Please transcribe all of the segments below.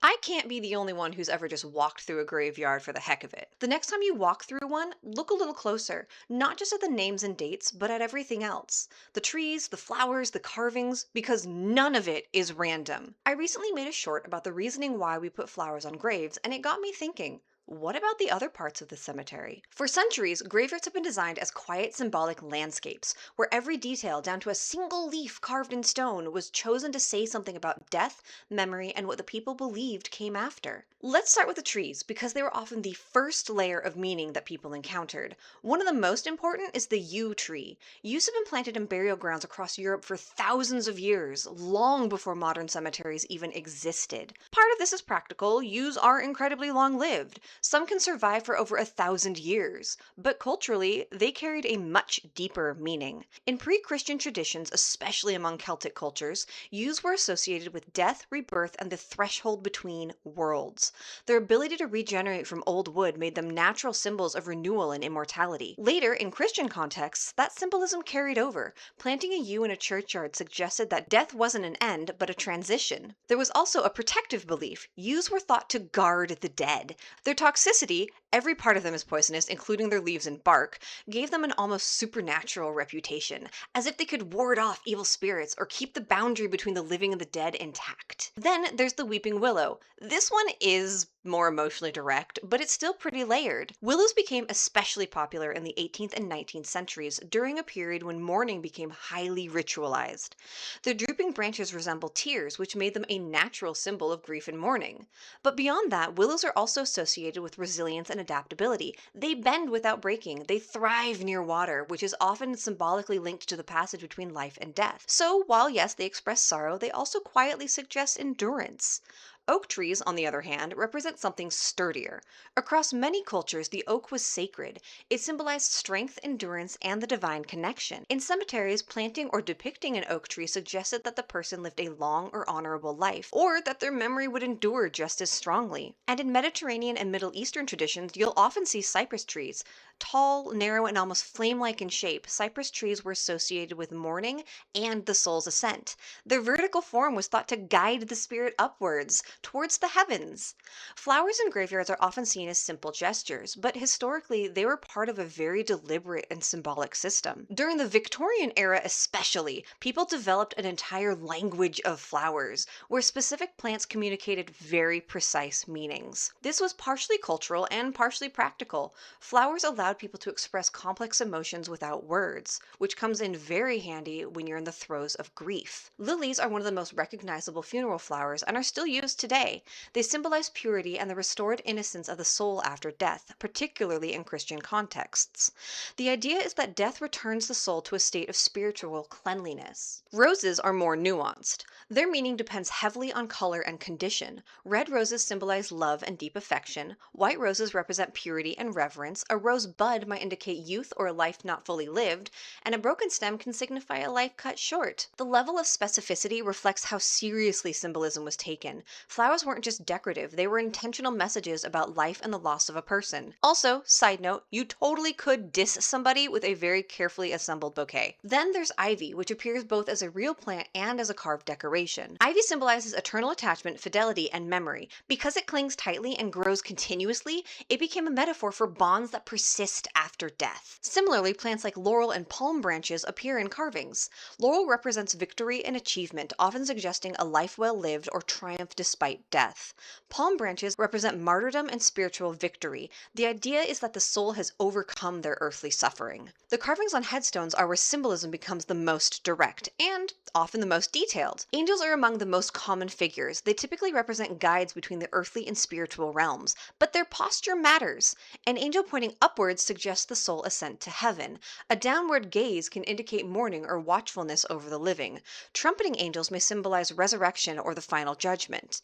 I can't be the only one who's ever just walked through a graveyard for the heck of it. The next time you walk through one, look a little closer, not just at the names and dates, but at everything else. The trees, the flowers, the carvings, because none of it is random. I recently made a short about the reasoning why we put flowers on graves, and it got me thinking. What about the other parts of the cemetery? For centuries, graveyards have been designed as quiet symbolic landscapes, where every detail, down to a single leaf carved in stone, was chosen to say something about death, memory, and what the people believed came after. Let's start with the trees, because they were often the first layer of meaning that people encountered. One of the most important is the yew tree. Yews have been planted in burial grounds across Europe for thousands of years, long before modern cemeteries even existed. Part of this is practical. Yews are incredibly long-lived. Some can survive for over 1,000 years, but culturally, they carried a much deeper meaning. In pre-Christian traditions, especially among Celtic cultures, yews were associated with death, rebirth, and the threshold between worlds. Their ability to regenerate from old wood made them natural symbols of renewal and immortality. Later, in Christian contexts, that symbolism carried over. Planting a yew in a churchyard suggested that death wasn't an end, but a transition. There was also a protective belief. Yews were thought to guard the dead. Their toxicity, every part of them is poisonous, including their leaves and bark, gave them an almost supernatural reputation, as if they could ward off evil spirits or keep the boundary between the living and the dead intact. Then there's the weeping willow. This one is more emotionally direct, but it's still pretty layered. Willows became especially popular in the 18th and 19th centuries during a period when mourning became highly ritualized. Their drooping branches resemble tears, which made them a natural symbol of grief and mourning. But beyond that, willows are also associated with resilience and adaptability. They bend without breaking. They thrive near water, which is often symbolically linked to the passage between life and death. So while yes, they express sorrow, they also quietly suggest endurance. Oak trees, on the other hand, represent something sturdier. Across many cultures, the oak was sacred. It symbolized strength, endurance, and the divine connection. In cemeteries, planting or depicting an oak tree suggested that the person lived a long or honorable life, or that their memory would endure just as strongly. And in Mediterranean and Middle Eastern traditions, you'll often see cypress trees. Tall, narrow, and almost flame-like in shape, cypress trees were associated with mourning and the soul's ascent. Their vertical form was thought to guide the spirit upwards, towards the heavens. Flowers in graveyards are often seen as simple gestures, but historically they were part of a very deliberate and symbolic system. During the Victorian era especially, people developed an entire language of flowers, where specific plants communicated very precise meanings. This was partially cultural and partially practical. Flowers allowed people to express complex emotions without words, which comes in very handy when you're in the throes of grief. Lilies are one of the most recognizable funeral flowers and are still used today. They symbolize purity and the restored innocence of the soul after death, particularly in Christian contexts. The idea is that death returns the soul to a state of spiritual cleanliness. Roses are more nuanced. Their meaning depends heavily on color and condition. Red roses symbolize love and deep affection. White roses represent purity and reverence. A rose bud might indicate youth or a life not fully lived, and a broken stem can signify a life cut short. The level of specificity reflects how seriously symbolism was taken. Flowers weren't just decorative, they were intentional messages about life and the loss of a person. Also, side note, you totally could diss somebody with a very carefully assembled bouquet. Then there's ivy, which appears both as a real plant and as a carved decoration. Ivy symbolizes eternal attachment, fidelity, and memory. Because it clings tightly and grows continuously, it became a metaphor for bonds that persist after death. Similarly, plants like laurel and palm branches appear in carvings. Laurel represents victory and achievement, often suggesting a life well lived or triumph despite death. Palm branches represent martyrdom and spiritual victory. The idea is that the soul has overcome their earthly suffering. The carvings on headstones are where symbolism becomes the most direct, and often the most detailed. Angels are among the most common figures. They typically represent guides between the earthly and spiritual realms, but their posture matters. An angel pointing upwards suggests the soul ascent to heaven. A downward gaze can indicate mourning or watchfulness over the living. Trumpeting angels may symbolize resurrection or the final judgment.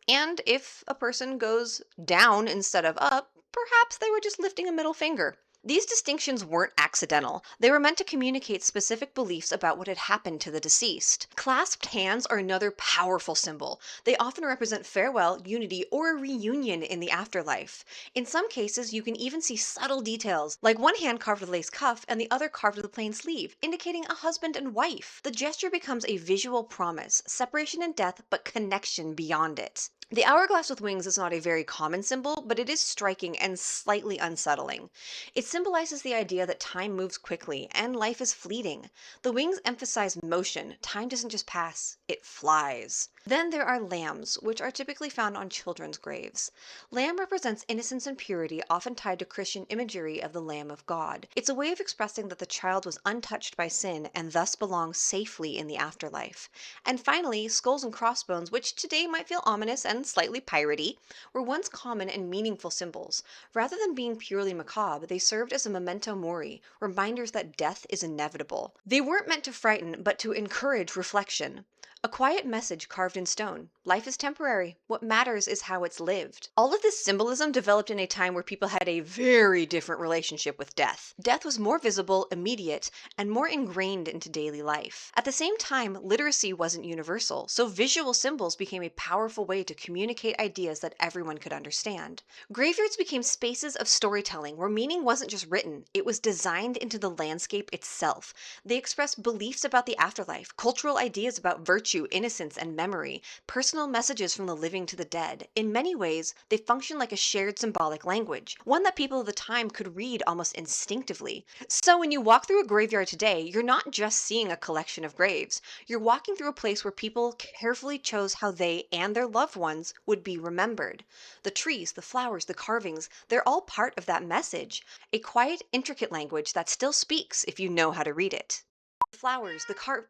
And if a person goes down instead of up, perhaps they were just lifting a middle finger. These distinctions weren't accidental. They were meant to communicate specific beliefs about what had happened to the deceased. Clasped hands are another powerful symbol. They often represent farewell, unity, or a reunion in the afterlife. In some cases, you can even see subtle details, like one hand carved with a lace cuff and the other carved with a plain sleeve, indicating a husband and wife. The gesture becomes a visual promise, separation and death, but connection beyond it. The hourglass with wings is not a very common symbol, but it is striking and slightly unsettling. It symbolizes the idea that time moves quickly and life is fleeting. The wings emphasize motion. Time doesn't just pass, it flies. Then there are lambs, which are typically found on children's graves. Lamb represents innocence and purity, often tied to Christian imagery of the Lamb of God. It's a way of expressing that the child was untouched by sin and thus belongs safely in the afterlife. And finally, skulls and crossbones, which today might feel ominous and slightly piratey, were once common and meaningful symbols. Rather than being purely macabre, they served as a memento mori, reminders that death is inevitable. They weren't meant to frighten, but to encourage reflection. A quiet message carved in stone. Life is temporary. What matters is how it's lived. All of this symbolism developed in a time where people had a very different relationship with death. Death was more visible, immediate, and more ingrained into daily life. At the same time, literacy wasn't universal, so visual symbols became a powerful way to communicate ideas that everyone could understand. Graveyards became spaces of storytelling where meaning wasn't just written, it was designed into the landscape itself. They expressed beliefs about the afterlife, cultural ideas about virtue, innocence, and memory, personal messages from the living to the dead. In many ways, they function like a shared symbolic language, one that people of the time could read almost instinctively. So when you walk through a graveyard today, you're not just seeing a collection of graves. You're walking through a place where people carefully chose how they and their loved ones would be remembered. The trees, the flowers, the carvings, they're all part of that message. A quiet, intricate language that still speaks if you know how to read it. The flowers, the car.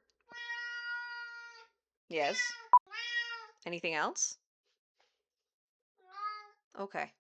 Yes. Anything else? Okay.